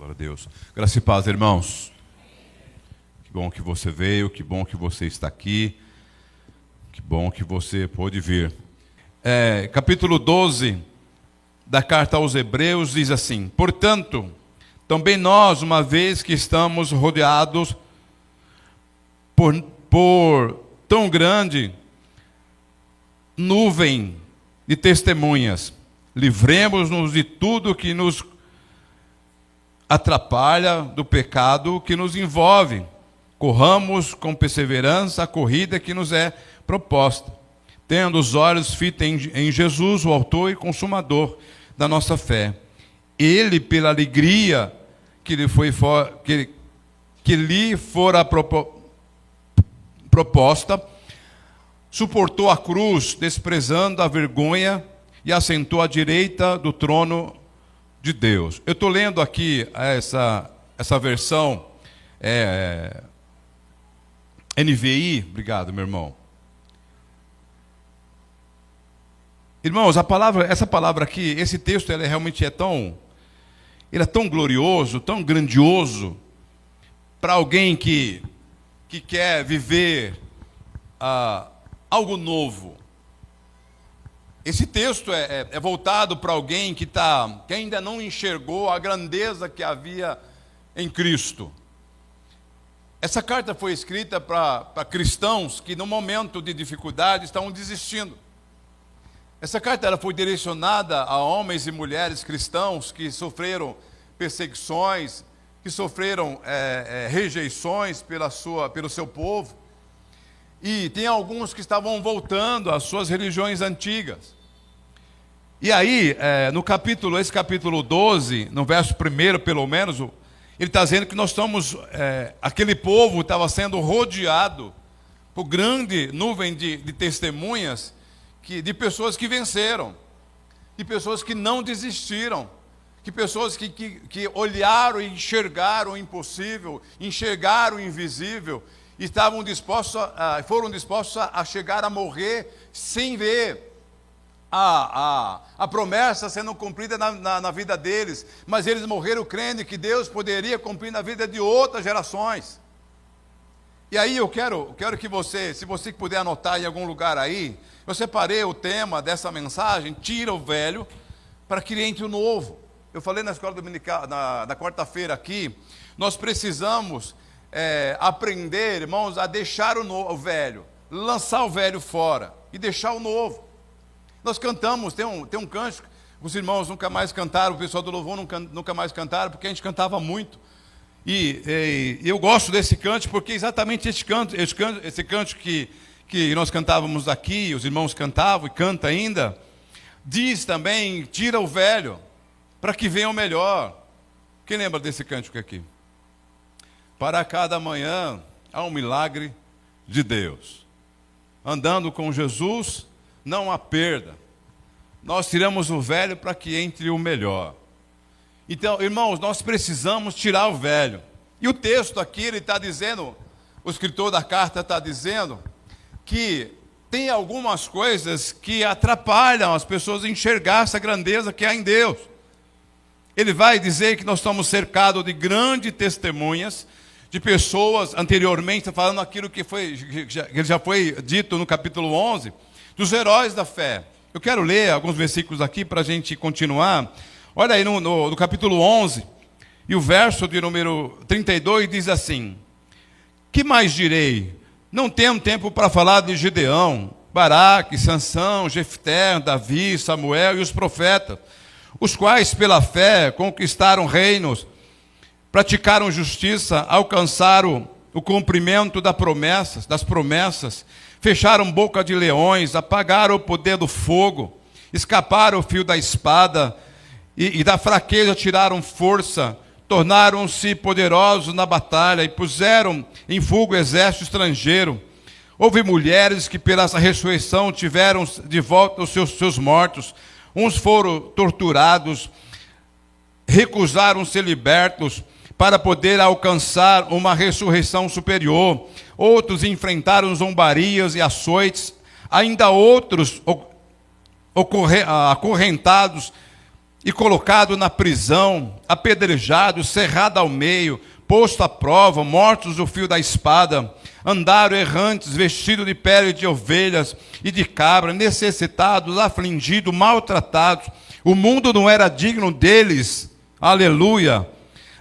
Glória a Deus. Graça e paz, irmãos. Que bom que você veio, que bom que você está aqui, que bom que você pôde vir. Capítulo 12 da carta aos Hebreus diz assim: portanto, também nós, uma vez que estamos rodeados por tão grande nuvem de testemunhas, livremos-nos de tudo que nos atrapalha, do pecado que nos envolve. Corramos com perseverança a corrida que nos é proposta, tendo os olhos fitos em Jesus, o autor e consumador da nossa fé. Ele, pela alegria que lhe fora proposta, suportou a cruz, desprezando a vergonha, e assentou à direita do trono de Deus. Eu estou lendo aqui essa versão NVI. Obrigado, meu irmão. Irmãos, essa palavra aqui, esse texto, ele realmente é tão glorioso, tão grandioso, para alguém que quer viver algo novo. Esse texto é voltado para alguém que ainda não enxergou a grandeza que havia em Cristo. Essa carta foi escrita para cristãos que, no momento de dificuldade, estão desistindo. Essa carta ela foi direcionada a homens e mulheres cristãos que sofreram perseguições, que sofreram rejeições pelo seu povo. E tem alguns que estavam voltando às suas religiões antigas. E aí, esse capítulo 12, no verso 1, pelo menos, ele está dizendo que nós estamos, aquele povo estava sendo rodeado por grande nuvem de testemunhas, de pessoas que venceram, de pessoas que não desistiram, de pessoas que olharam e enxergaram o impossível, enxergaram o invisível, e foram dispostos a chegar a morrer sem ver a promessa sendo cumprida na vida deles, mas eles morreram crendo que Deus poderia cumprir na vida de outras gerações. E aí eu quero que você, se você puder anotar em algum lugar aí, eu separei o tema dessa mensagem: tira o velho para que entre o novo. Eu falei na escola dominical, na quarta-feira aqui, nós precisamos aprender, irmãos, a deixar o velho, lançar o velho fora e deixar o novo. Nós cantamos, tem um cântico, os irmãos nunca mais cantaram, o pessoal do louvor nunca mais cantaram, porque a gente cantava muito. E eu gosto desse cântico, porque exatamente esse cântico que nós cantávamos aqui, os irmãos cantavam e canta ainda, diz também: tira o velho para que venha o melhor. Quem lembra desse cântico aqui? Para cada manhã há um milagre de Deus. Andando com Jesus não há perda. Nós tiramos o velho para que entre o melhor. Então, irmãos, nós precisamos tirar o velho. E o texto aqui, ele está dizendo, o escritor da carta está dizendo, que tem algumas coisas que atrapalham as pessoas a enxergar essa grandeza que há em Deus. Ele vai dizer que nós estamos cercados de grandes testemunhas, de pessoas, anteriormente, falando aquilo que já foi dito no capítulo 11, dos heróis da fé. Eu quero ler alguns versículos aqui para a gente continuar. Olha aí no capítulo 11, e o verso de número 32 diz assim: que mais direi? Não tenho tempo para falar de Gideão, Baraque, Sansão, Jefté, Davi, Samuel e os profetas, os quais pela fé conquistaram reinos, praticaram justiça, alcançaram o cumprimento das promessas, fecharam boca de leões, apagaram o poder do fogo, escaparam o fio da espada, e da fraqueza tiraram força, tornaram-se poderosos na batalha e puseram em fuga o exército estrangeiro. Houve mulheres que pela ressurreição tiveram de volta os seus mortos, uns foram torturados, recusaram ser libertos, para poder alcançar uma ressurreição superior. Outros enfrentaram zombarias e açoites, ainda outros acorrentados e colocado na prisão, apedrejado, cerrado ao meio, posto à prova, mortos do fio da espada, andaram errantes, vestidos de pele de ovelhas e de cabra, necessitados, afligidos, maltratados. O mundo não era digno deles. Aleluia.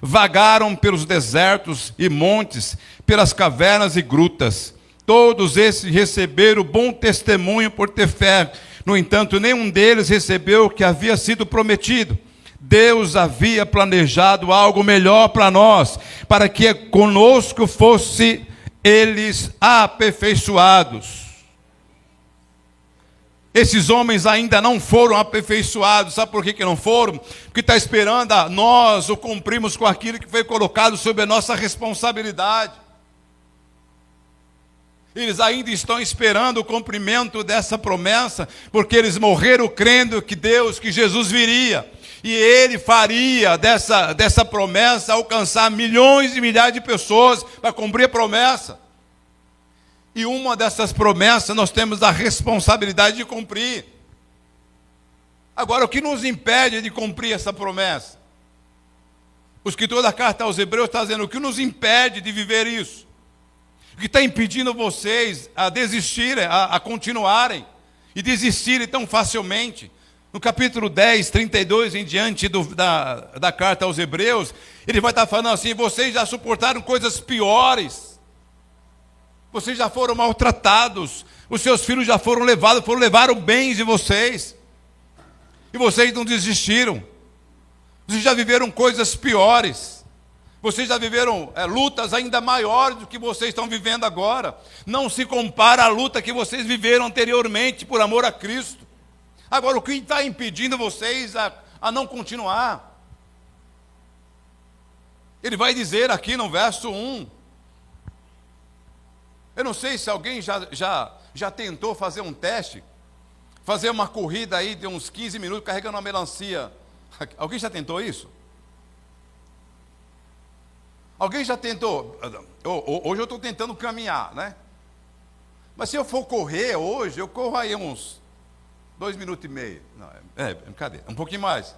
Vagaram pelos desertos e montes, pelas cavernas e grutas. Todos esses receberam bom testemunho por ter fé. No entanto, nenhum deles recebeu o que havia sido prometido. Deus havia planejado algo melhor para nós, para que conosco fosse eles aperfeiçoados. Esses homens ainda não foram aperfeiçoados. Sabe por que não foram? Porque está esperando a nós o cumprimos com aquilo que foi colocado sob a nossa responsabilidade. Eles ainda estão esperando o cumprimento dessa promessa, porque eles morreram crendo que Jesus viria. E Ele faria dessa promessa alcançar milhões e milhares de pessoas para cumprir a promessa. E uma dessas promessas nós temos a responsabilidade de cumprir. Agora, o que nos impede de cumprir essa promessa? O escritor da carta aos Hebreus está dizendo: o que nos impede de viver isso? O que está impedindo vocês a desistirem, a continuarem e desistirem tão facilmente? No capítulo 10, 32 em diante da carta aos Hebreus, ele vai estar falando assim: vocês já suportaram coisas piores. Vocês já foram maltratados, os seus filhos já foram levados, levaram bens de vocês, e vocês não desistiram. Vocês já viveram coisas piores, vocês já viveram lutas ainda maiores do que vocês estão vivendo agora. Não se compara à luta que vocês viveram anteriormente por amor a Cristo. Agora, o que está impedindo vocês a não continuar? Ele vai dizer aqui no verso 1, eu não sei se alguém já tentou fazer um teste, fazer uma corrida aí de uns 15 minutos carregando uma melancia. Alguém já tentou isso? Alguém já tentou? Hoje eu estou tentando caminhar, né? Mas se eu for correr hoje, eu corro aí uns 2 minutos e meio. Não, cadê? Um pouquinho mais.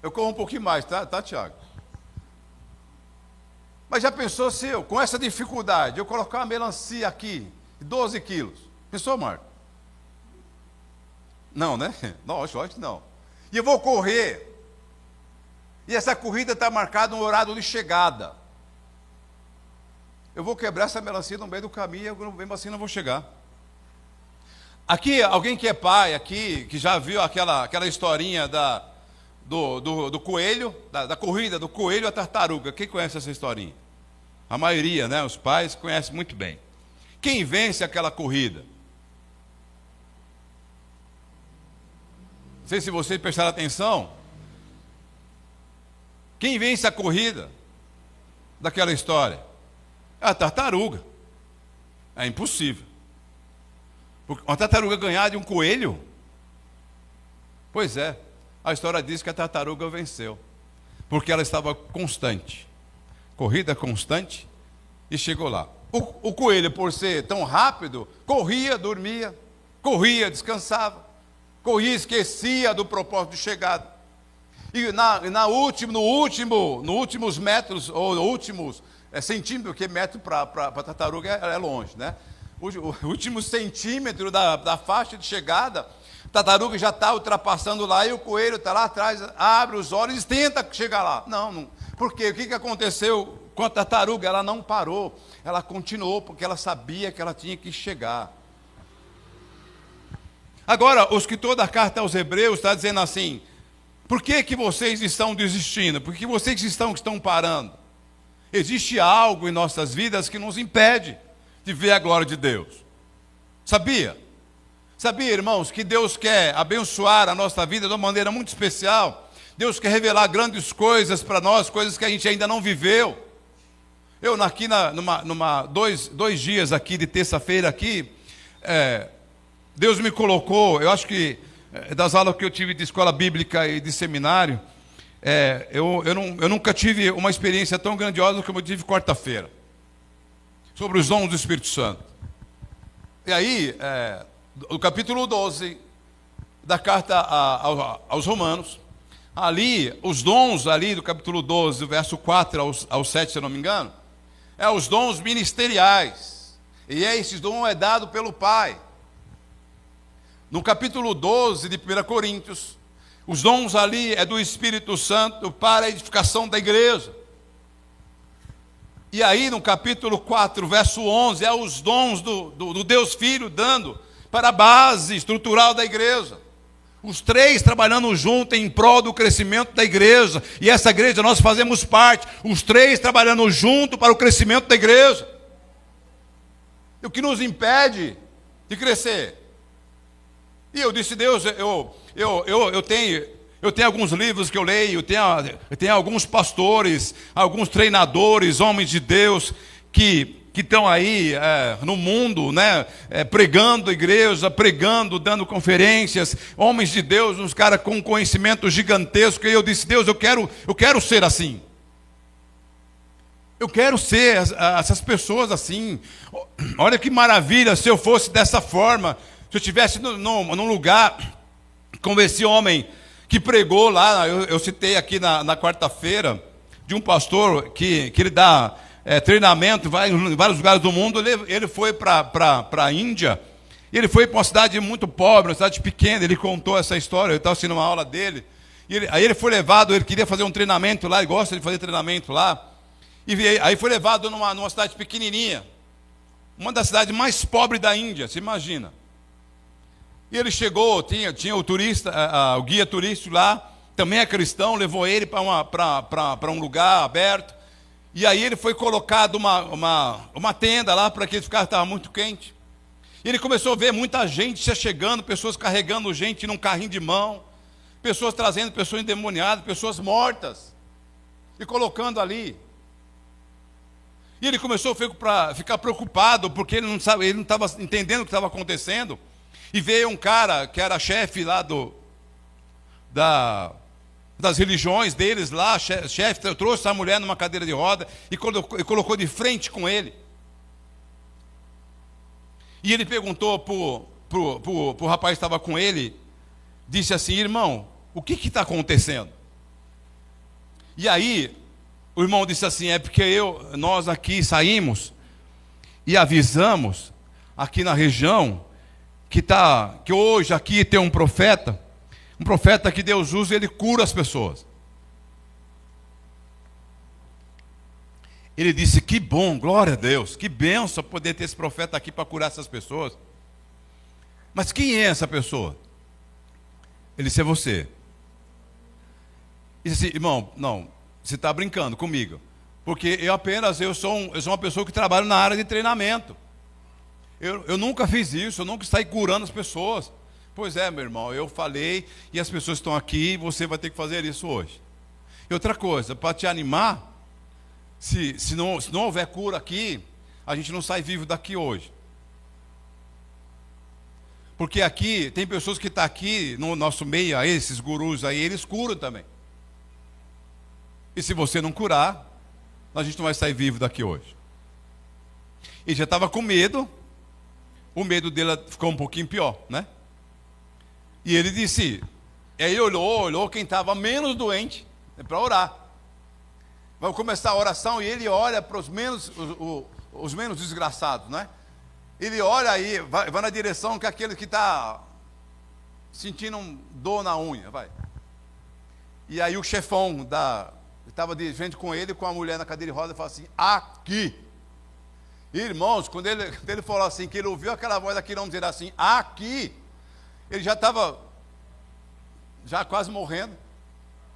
Eu corro um pouquinho mais, tá, Tiago? Mas já pensou se eu, com essa dificuldade, eu colocar uma melancia aqui, de 12 quilos? Pensou, Marco? Não, né? Não, acho que não. E eu vou correr, e essa corrida está marcada no horário de chegada. Eu vou quebrar essa melancia no meio do caminho, eu mesmo assim não vou chegar. Aqui, alguém que é pai aqui, que já viu aquela historinha do coelho, da corrida do coelho e a tartaruga. Quem conhece essa historinha? A maioria, né? Os pais conhecem muito bem. Quem vence aquela corrida? Não sei se vocês prestaram atenção. Quem vence a corrida daquela história? É a tartaruga. É impossível. Porque uma tartaruga ganhar de um coelho? Pois é. A história diz que a tartaruga venceu, porque ela estava constante, corrida constante, e chegou lá. O coelho, por ser tão rápido, corria, dormia, corria, descansava, corria, esquecia do propósito de chegada. E no últimos metros, ou últimos centímetros, porque metro para a tartaruga é longe, né? O último centímetro da faixa de chegada, a tartaruga já está ultrapassando lá, e o coelho está lá atrás, abre os olhos e tenta chegar lá. Não. Por quê? O que aconteceu com a tartaruga? Ela não parou, ela continuou, porque ela sabia que ela tinha que chegar. Agora, o escritor da carta aos Hebreus está dizendo assim: por que vocês estão desistindo? Por que vocês estão parando? Existe algo em nossas vidas que nos impede de ver a glória de Deus. Sabia, irmãos, que Deus quer abençoar a nossa vida de uma maneira muito especial. Deus quer revelar grandes coisas para nós, coisas que a gente ainda não viveu. Eu aqui, dois dias aqui de terça-feira aqui, Deus me colocou, eu acho que das aulas que eu tive de escola bíblica e de seminário, eu nunca tive uma experiência tão grandiosa como eu tive quarta-feira, sobre os dons do Espírito Santo. E aí, no capítulo 12, da carta aos Romanos. Ali, os dons ali do capítulo 12, verso 4 ao 7, se eu não me engano, os dons ministeriais. E esse dom é dado pelo Pai. No capítulo 12 de 1 Coríntios, os dons ali é do Espírito Santo para a edificação da igreja. E aí no capítulo 4, verso 11, os dons do Deus Filho dando para a base estrutural da igreja. Os três trabalhando junto em prol do crescimento da igreja. E essa igreja nós fazemos parte. Os três trabalhando junto para o crescimento da igreja. E o que nos impede de crescer? E eu disse, Deus, eu tenho alguns livros que eu leio, eu tenho alguns pastores, alguns treinadores, homens de Deus, que estão aí no mundo, né, pregando a igreja, pregando, dando conferências, homens de Deus, uns caras com conhecimento gigantesco. E eu disse, Deus, eu quero ser assim. Eu quero ser essas pessoas assim. Olha que maravilha se eu fosse dessa forma, se eu estivesse num lugar como esse homem que pregou lá. Eu citei aqui na quarta-feira de um pastor que ele dá treinamento em vários lugares do mundo. Ele foi para a Índia. Ele foi para uma cidade muito pobre, uma cidade pequena. Ele contou essa história. Eu estava assistindo uma aula dele. Aí ele foi levado, ele queria fazer um treinamento lá, ele gosta de fazer treinamento lá. E aí foi levado numa cidade pequenininha, uma das cidades mais pobres da Índia, se imagina. E ele chegou, tinha o turista, o guia turístico lá, também é cristão, levou ele para um lugar aberto. E aí ele foi colocado uma tenda lá, para que ele ficasse, estava muito quente. E ele começou a ver muita gente se chegando, pessoas carregando gente num carrinho de mão, pessoas trazendo pessoas endemoniadas, pessoas mortas, e colocando ali. E ele começou a ficar preocupado, porque ele não estava entendendo o que estava acontecendo. E veio um cara que era chefe lá das religiões deles lá, chefe, trouxe a mulher numa cadeira de roda e colocou de frente com ele. E ele perguntou pro rapaz que estava com ele, disse assim, irmão, o que está acontecendo? E aí, o irmão disse assim, é porque nós aqui saímos e avisamos aqui na região que hoje aqui tem um profeta que Deus usa e ele cura as pessoas. Ele disse, que bom, glória a Deus, que bênção poder ter esse profeta aqui para curar essas pessoas. Mas quem é essa pessoa? Ele disse, é você. Ele disse, irmão, não, você está brincando comigo, porque eu sou uma pessoa que trabalha na área de treinamento. Eu nunca fiz isso, eu nunca saí curando as pessoas. Pois é, meu irmão, eu falei e as pessoas estão aqui e você vai ter que fazer isso hoje. E outra coisa, para te animar, se não houver cura aqui, a gente não sai vivo daqui hoje. Porque aqui, tem pessoas que estão aqui no nosso meio, esses gurus aí, eles curam também. E se você não curar, a gente não vai sair vivo daqui hoje. E já estava com medo, o medo dele ficou um pouquinho pior, né? E ele disse, aí ele olhou quem estava menos doente, para orar. Vai começar a oração e ele olha para os menos desgraçados, né? Ele olha aí, vai na direção que aquele que está sentindo dor na unha, vai. E aí o chefão estava de frente com ele, com a mulher na cadeira de roda, e fala assim, aqui. Irmãos, quando ele falou assim, que ele ouviu aquela voz daquele homem dizer assim, aqui, ele já estava quase morrendo.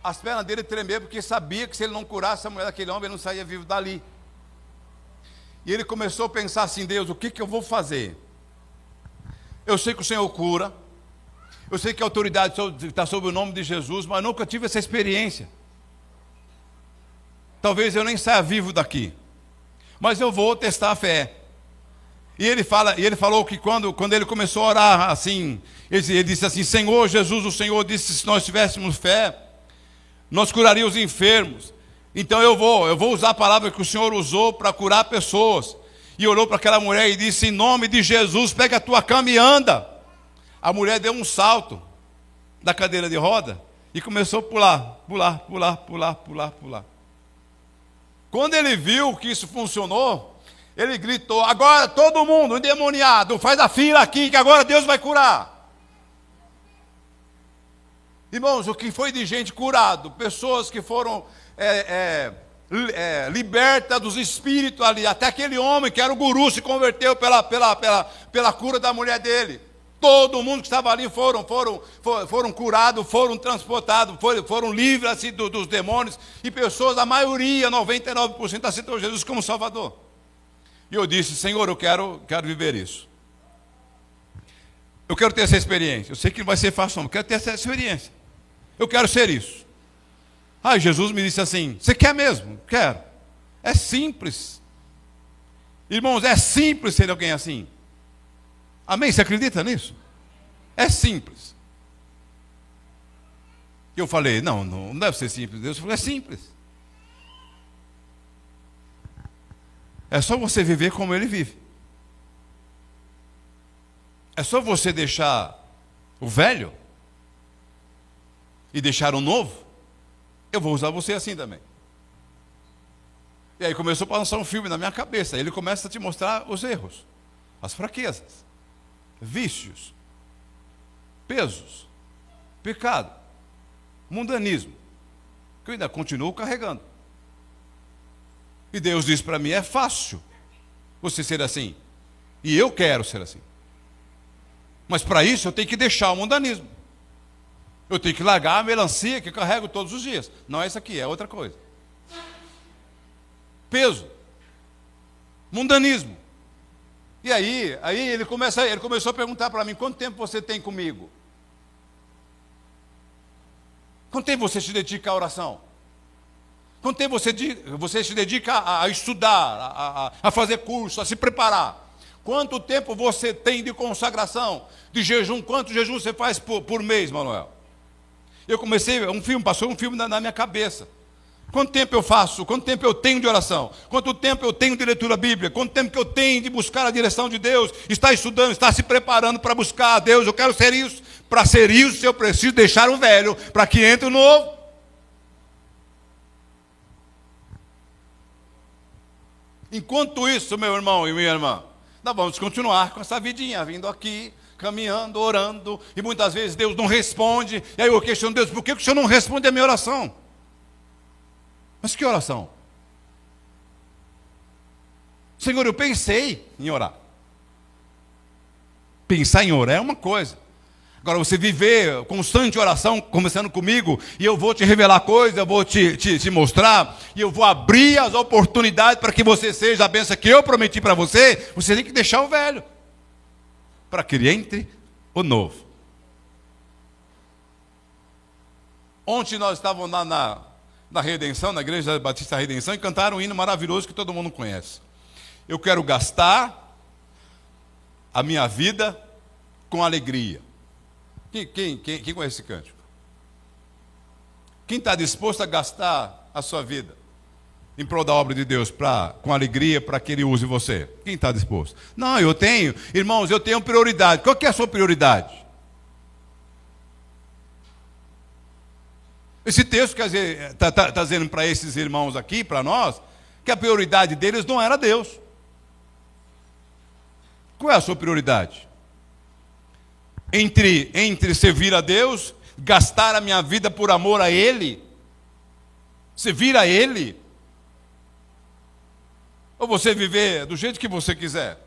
As pernas dele tremeram, porque sabia que se ele não curasse a mulher daquele homem, ele não saía vivo dali. E ele começou a pensar assim, Deus, o que eu vou fazer? Eu sei que o Senhor cura, eu sei que a autoridade está sob o nome de Jesus, mas nunca tive essa experiência. Talvez eu nem saia vivo daqui, mas eu vou testar a fé. E ele falou que quando ele começou a orar assim, ele disse assim, Senhor Jesus, o Senhor disse, se nós tivéssemos fé, nós curaríamos os enfermos. Então eu vou usar a palavra que o Senhor usou para curar pessoas. E olhou para aquela mulher e disse, em nome de Jesus, pega a tua cama e anda. A mulher deu um salto. da cadeira de roda e começou a pular, pular, pular, pular, pular, pular. Quando ele viu que isso funcionou, ele gritou: agora todo mundo endemoniado, faz a fila aqui que agora Deus vai curar. Irmãos, o que foi de gente curado, pessoas que foram libertas dos espíritos ali, até aquele homem que era o guru se converteu pela cura da mulher dele. Todo mundo que estava ali foram curados, foram transportados, foram livres assim, dos demônios, e pessoas, a maioria, 99%, aceitou Jesus como Salvador. E eu disse: Senhor, eu quero viver isso. Eu quero ter essa experiência. Eu sei que não vai ser fácil, não, eu quero ter essa experiência. Eu quero ser isso. Jesus me disse assim: você quer mesmo? Quero. É simples. Irmãos, é simples ser alguém assim. Amém? Você acredita nisso? É simples. Eu falei: não deve ser simples. Deus falou: é simples. É só você viver como Ele vive. É só você deixar o velho e deixar o novo. Eu vou usar você assim também. E aí começou a lançar um filme na minha cabeça. Ele começa a te mostrar os erros, as fraquezas, vícios, pesos, pecado, mundanismo, que eu ainda continuo carregando. E Deus diz para mim: é fácil você ser assim, e eu quero ser assim. Mas para isso eu tenho que deixar o mundanismo. Eu tenho que largar a melancia que eu carrego todos os dias. Não é isso aqui, é outra coisa. Peso, mundanismo. E aí ele começou a perguntar para mim: quanto tempo você tem comigo? Quanto tempo você se dedica à oração? Quanto tempo você se dedica a estudar, a fazer curso, a se preparar? Quanto tempo você tem de consagração, de jejum? Quanto jejum você faz por mês, Manuel? Eu comecei, passou um filme na minha cabeça. Quanto tempo eu faço? Quanto tempo eu tenho de oração? Quanto tempo eu tenho de leitura bíblica? Quanto tempo que eu tenho de buscar a direção de Deus? Está estudando, está se preparando para buscar a Deus. Eu quero ser isso. Para ser isso, eu preciso deixar o velho, para que entre o novo. Enquanto isso, meu irmão e minha irmã, nós vamos continuar com essa vidinha, vindo aqui, caminhando, orando, e muitas vezes Deus não responde. E aí eu questiono: Deus, por que o Senhor não responde a minha oração? Mas que oração? Senhor, eu pensei em orar. Pensar em orar é uma coisa. Agora, você viver constante oração, começando comigo, e eu vou te revelar coisas, eu vou te mostrar, e eu vou abrir as oportunidades para que você seja a bênção que eu prometi para você. Você tem que deixar o velho, para que entre o novo. Ontem nós estávamos lá na Redenção, na Igreja Batista Redenção, e cantaram um hino maravilhoso que todo mundo conhece. Eu quero gastar a minha vida com alegria. Quem conhece esse cântico? Quem está disposto a gastar a sua vida em prol da obra de Deus, com alegria, para que Ele use você? Quem está disposto? Não, eu tenho, irmãos, eu tenho prioridade. Qual que é a sua prioridade? Esse texto, quer dizer, está dizendo para esses irmãos aqui, para nós, que a prioridade deles não era Deus. Qual é a sua prioridade? Entre servir a Deus, gastar a minha vida por amor a Ele, servir a Ele, ou você viver do jeito que você quiser?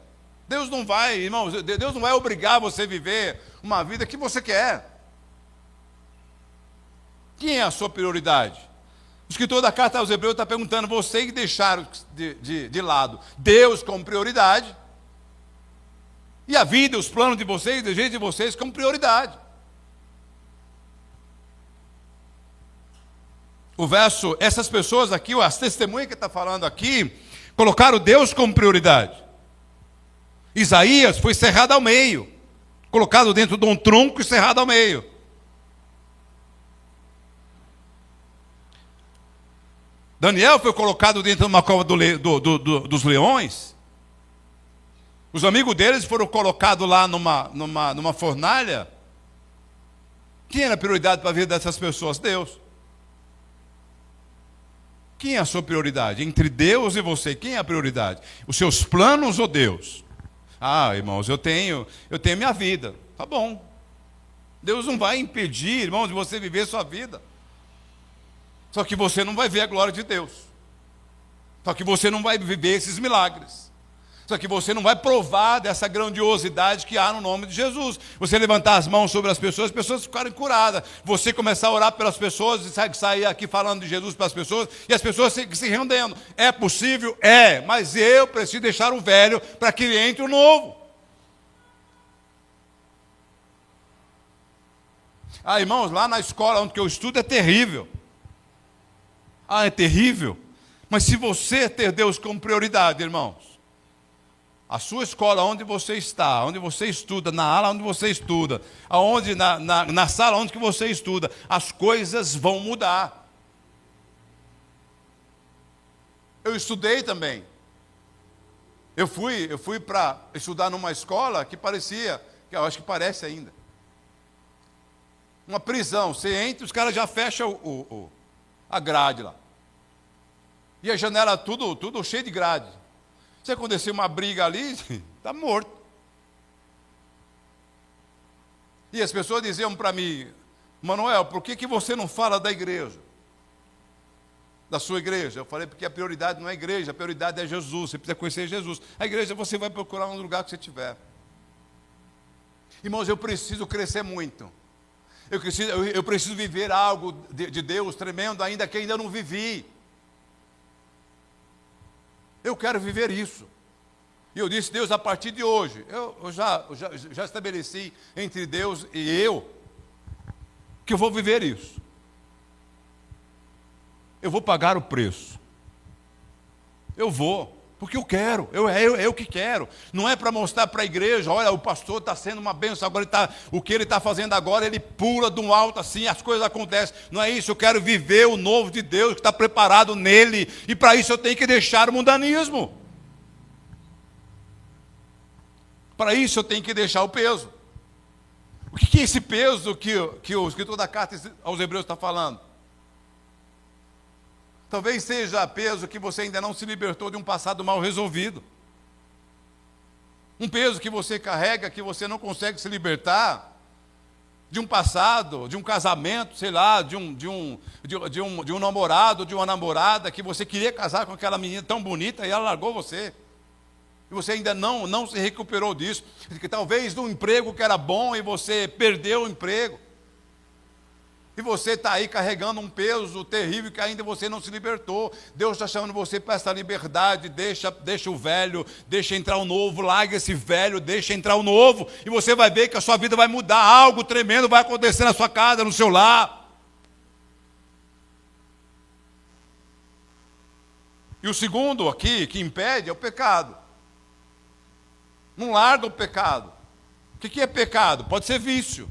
Deus não vai, irmãos, Deus não vai obrigar você a viver uma vida que você quer. Quem é a sua prioridade? O escritor da carta aos Hebreus está perguntando: vocês que deixaram de lado Deus como prioridade, e a vida, os planos de vocês, o desejo de vocês como prioridade. O verso, essas pessoas aqui, as testemunhas que está falando aqui, colocaram Deus como prioridade. Isaías foi cerrado ao meio, colocado dentro de um tronco e cerrado ao meio. Daniel foi colocado dentro de uma cova dos leões. Os amigos deles foram colocados lá numa fornalha. Quem era a prioridade para a vida dessas pessoas? Deus. Quem é a sua prioridade? Entre Deus e você, quem é a prioridade? Os seus planos ou Deus? Ah, irmãos, eu tenho minha vida. Tá bom. Deus não vai impedir, irmãos, de você viver sua vida. Só que você não vai ver a glória de Deus. Só que você não vai viver esses milagres. Só que você não vai provar dessa grandiosidade que há no nome de Jesus. Você levantar as mãos sobre as pessoas ficarem curadas. Você começar a orar pelas pessoas e sair aqui falando de Jesus para as pessoas e as pessoas se rendendo. É possível? É, mas eu preciso deixar o velho para que entre o novo. Ah, irmãos, lá na escola onde eu estudo é terrível. Ah, é terrível. Mas se você ter Deus como prioridade, irmãos, a sua escola, onde você está, onde você estuda, na aula onde você estuda, aonde, na sala onde você estuda, as coisas vão mudar. Eu estudei também. Eu fui para estudar numa escola que parecia, que eu acho que parece ainda, uma prisão. Você entra, os caras já fecham a grade lá. E a janela tudo cheio de grade. Se acontecer uma briga ali, está morto. E as pessoas diziam para mim: Manuel, por que você não fala da igreja? Da sua igreja? Eu falei: porque a prioridade não é a igreja, a prioridade é Jesus, você precisa conhecer Jesus. A igreja você vai procurar no lugar que você estiver. Irmãos, eu preciso crescer muito. Eu preciso viver algo de Deus tremendo, ainda que ainda não vivi. Eu quero viver isso. E eu disse: Deus, a partir de hoje, eu já estabeleci entre Deus e eu, que eu vou viver isso. Eu vou pagar o preço. Eu vou, porque eu quero, eu que quero. Não é para mostrar para a igreja: olha, o pastor está sendo uma bênção, agora o que ele está fazendo agora, ele pula de um alto assim, as coisas acontecem. Não é isso, eu quero viver o novo de Deus que está preparado nele, e para isso eu tenho que deixar o mundanismo. Para isso eu tenho que deixar o peso. O que é esse peso que o escritor da carta aos Hebreus está falando? Talvez seja peso que você ainda não se libertou de um passado mal resolvido. Um peso que você carrega, que você não consegue se libertar de um passado, de um casamento, sei lá, de um namorado, de uma namorada, que você queria casar com aquela menina tão bonita e ela largou você. E você ainda não se recuperou disso. Que talvez de um emprego que era bom e você perdeu o emprego. E você está aí carregando um peso terrível que ainda você não se libertou. Deus está chamando você para essa liberdade. Deixa o velho, deixa entrar o novo. Larga esse velho, deixa entrar o novo. E você vai ver que a sua vida vai mudar. Algo tremendo vai acontecer na sua casa, no seu lar. E o segundo aqui, que impede, é o pecado. Não larga o pecado. O que é pecado? Pode ser vício.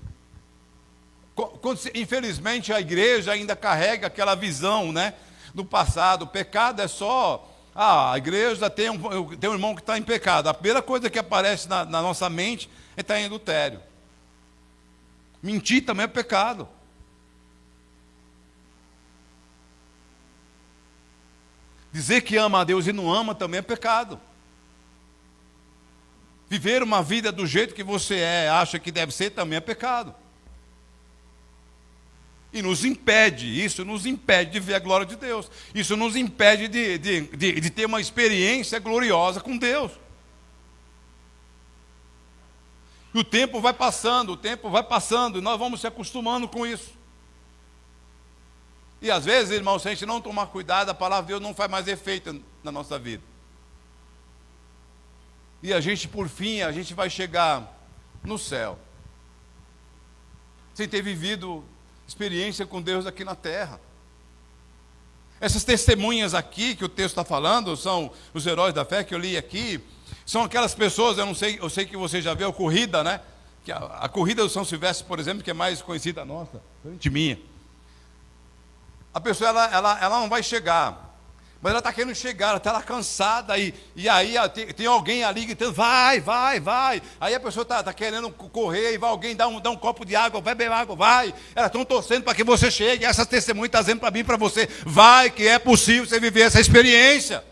Infelizmente a igreja ainda carrega aquela visão, né, do passado. O pecado é só, a igreja tem um irmão que está em pecado. A primeira coisa que aparece na nossa mente é estar em adultério. Mentir também é pecado. Dizer que ama a Deus e não ama também é pecado. Viver uma vida do jeito que você acha que deve ser, também é pecado. E isso nos impede de ver a glória de Deus. Isso nos impede de ter uma experiência gloriosa com Deus. E o tempo vai passando, e nós vamos se acostumando com isso. E às vezes, irmãos, se a gente não tomar cuidado, a palavra de Deus não faz mais efeito na nossa vida. E por fim, a gente vai chegar no céu, sem ter vivido experiência com Deus aqui na terra. Essas testemunhas aqui que o texto está falando, são os heróis da fé que eu li aqui, são aquelas pessoas, eu sei que você já viu a corrida, né? Que a corrida do São Silvestre, por exemplo, que é mais conhecida nossa, de minha. A pessoa ela não vai chegar, Mas ela está querendo chegar, ela está cansada, e aí tem alguém ali gritando, vai, vai, vai. Aí a pessoa está querendo correr, e vai alguém dar um copo de água, vai beber água, vai. Elas estão torcendo para que você chegue, e essas testemunhas estão dizendo para mim, para você, vai, que é possível você viver essa experiência.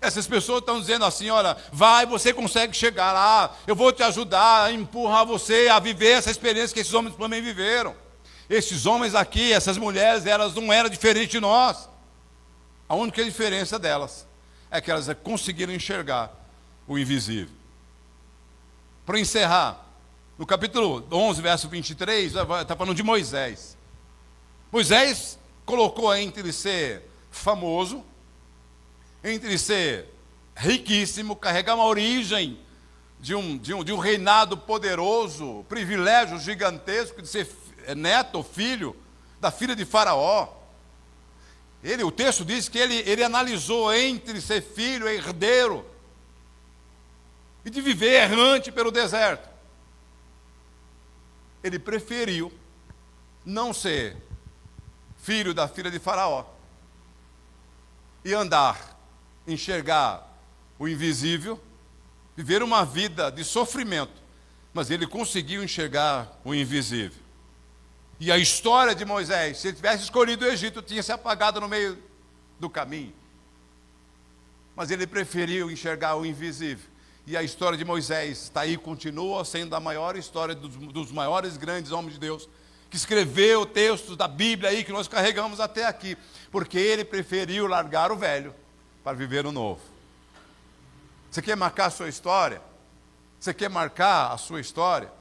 Essas pessoas estão dizendo assim, olha, vai, você consegue chegar lá, eu vou te ajudar a empurrar você a viver essa experiência que esses homens também viveram. Esses homens aqui, essas mulheres, elas não eram diferentes de nós. A única diferença delas é que elas conseguiram enxergar o invisível. Para encerrar, no capítulo 11, verso 23, está falando de Moisés. Moisés colocou entre ser famoso, entre ser riquíssimo, carregar uma origem de um reinado poderoso, privilégio gigantesco de ser neto ou filho da filha de Faraó. O texto diz que ele analisou entre ser filho e herdeiro e de viver errante pelo deserto. Ele preferiu não ser filho da filha de Faraó e enxergar o invisível, viver uma vida de sofrimento, mas ele conseguiu enxergar o invisível. E a história de Moisés, se ele tivesse escolhido o Egito, tinha se apagado no meio do caminho. Mas ele preferiu enxergar o invisível. E a história de Moisés está aí, continua sendo a maior história dos maiores grandes homens de Deus, que escreveu textos da Bíblia aí, que nós carregamos até aqui, porque ele preferiu largar o velho para viver o novo. Você quer marcar a sua história? Você quer marcar a sua história?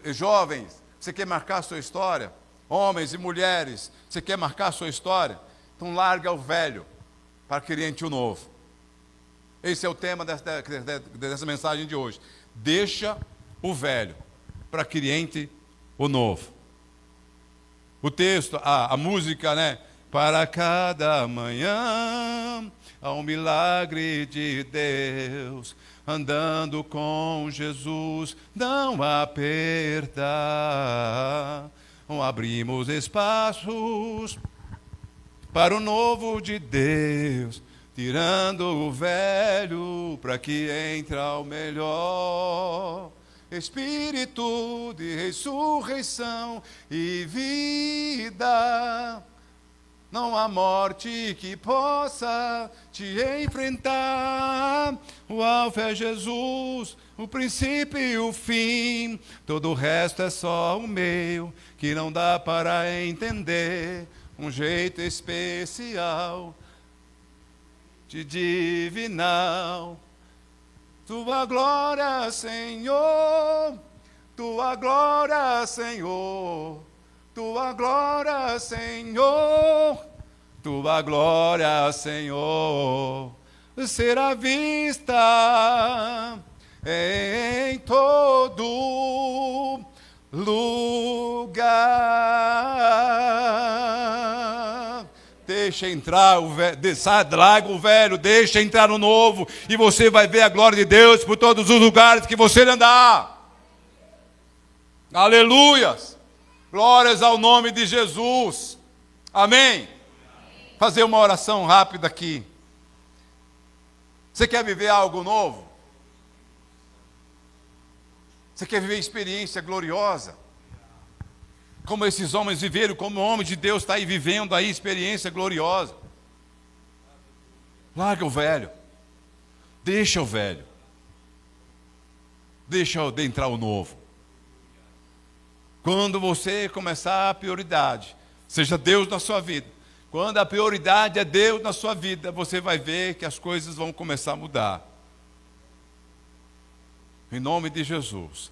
Jovens, você quer marcar a sua história? Homens e mulheres, você quer marcar a sua história? Então larga o velho para que entre o novo. Esse é o tema dessa mensagem de hoje. Deixa o velho para que entre o novo. O texto, a música, né? Para cada manhã há um milagre de Deus, andando com Jesus não há perda. Abrimos espaços para o novo de Deus, tirando o velho para que entre o melhor. Espírito de ressurreição e vida, não há morte que possa te enfrentar. O alfa é Jesus, o princípio e o fim. Todo o resto é só um meio que não dá para entender. Um jeito especial de divinal. Tua glória, Senhor, tua glória, Senhor. Tua glória, Senhor, tua glória, Senhor, será vista em todo lugar. Deixa entrar o velho, larga o velho, deixa entrar o novo, e você vai ver a glória de Deus por todos os lugares que você andar. Aleluias! Glórias ao nome de Jesus. Amém? Fazer uma oração rápida aqui. Você quer viver algo novo? Você quer viver experiência gloriosa? Como esses homens viveram, como o homem de Deus está aí vivendo aí experiência gloriosa. Larga o velho. Deixa o velho. Deixa entrar o novo. Quando você começar a prioridade, seja Deus na sua vida. Quando a prioridade é Deus na sua vida, você vai ver que as coisas vão começar a mudar. Em nome de Jesus.